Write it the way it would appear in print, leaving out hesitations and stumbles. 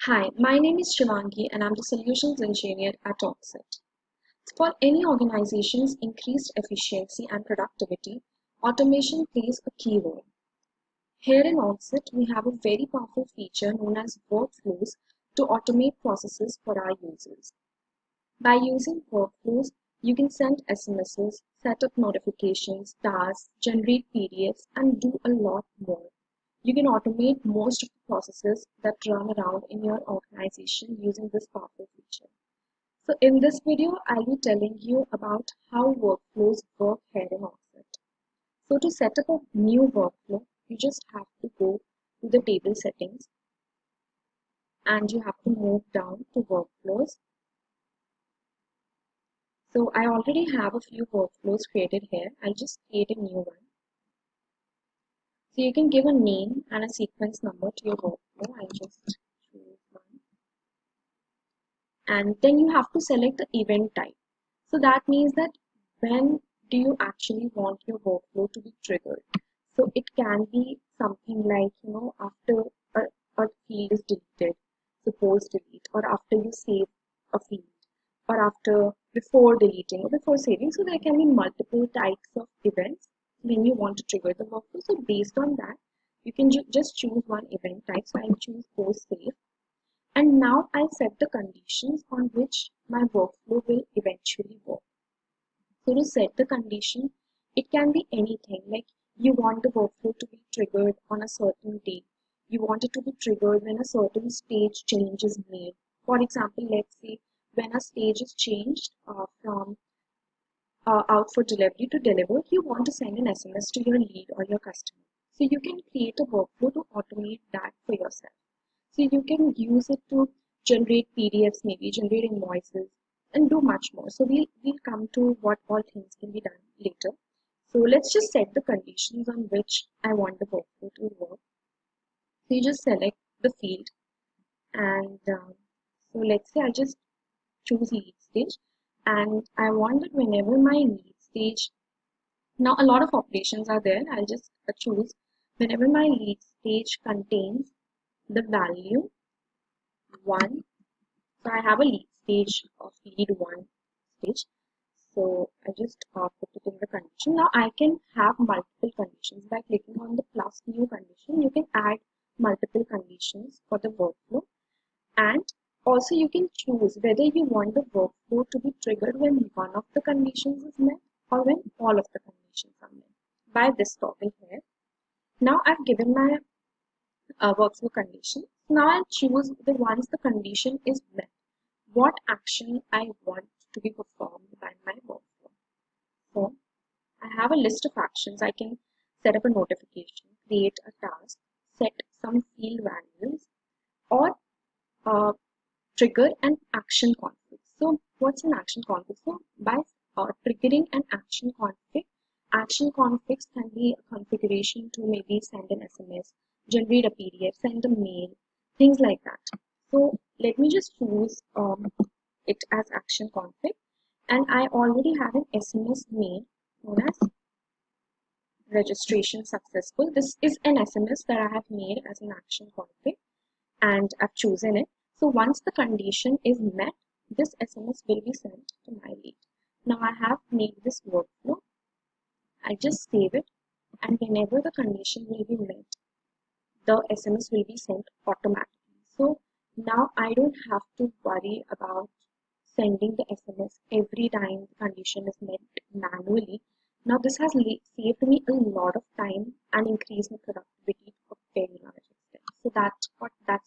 Hi, my name is Shivangi and I'm the Solutions Engineer at Orgzit. For any organization's increased efficiency and productivity, automation plays a key role. Here in Orgzit, we have a very powerful feature known as workflows to automate processes for our users. By using workflows, you can send SMSs, set up notifications, tasks, generate PDFs, and do a lot more. You can automate most of the processes that run around in your organization using this powerful feature. So in this video, I'll be telling you about how workflows work here in Orgzit. So to set up a new workflow, you just have to go to the table settings and you have to move down to workflows. So I already have a few workflows created here. I'll just create a new one. So you can give a name and a sequence number to your workflow. I'll just choose one. And then you have to select the event type. So that means that when do you actually want your workflow to be triggered? So it can be something like, after a field is deleted, suppose delete, or after you save a field, or before deleting or before saving. So there can be multiple types of events when you want to trigger the workflow. So based on that, you can just choose one event type. So I'll choose post save. And now I'll set the conditions on which my workflow will eventually work. So to set the condition, it can be anything, like you want the workflow to be triggered on a certain date. You want it to be triggered when a certain stage change is made. For example, let's say when a stage is changed from out for delivery to delivered, you want to send an SMS to your lead or your customer. So you can create a workflow to automate that for yourself. So you can use it to generate PDFs, maybe generate invoices, and do much more. So we'll come to what all things can be done later. So let's just set the conditions on which I want the workflow to work. So you just select the field, and so let's say I just choose lead stage, and I want that whenever my lead stage, now a lot of operations are there, I'll just choose whenever my lead stage contains the value 1. So I have a lead stage of lead 1 stage. So I just put it in the condition. Now I can have multiple conditions. By clicking on the plus new condition, you can add multiple conditions for the workflow. And also you can choose whether you want the workflow to be triggered when one of the conditions is met or when all of the conditions are met by this toggle here. Now I've given my workflow condition. Now I'll choose the once the condition is met, what action I want to be performed by my workflow. So I have a list of actions. I can set up a notification, create a task, set some field values, or trigger an action conflict. So what's an action conflict? So by triggering an action conflicts can be a configuration to maybe send an SMS, generate a PDF, send a mail, things like that. So let me just choose it as action conflict, and I already have an SMS made known as registration successful. This is an SMS that I have made as an action conflict, and I've chosen it. So once the condition is met, this SMS will be sent to my lead. Now I have made this workflow. I just save it, and whenever the condition will be met, the SMS will be sent automatically. So now I don't have to worry about sending the SMS every time the condition is met manually. Now this has saved me a lot of time and increased my productivity to a very large extent. So that's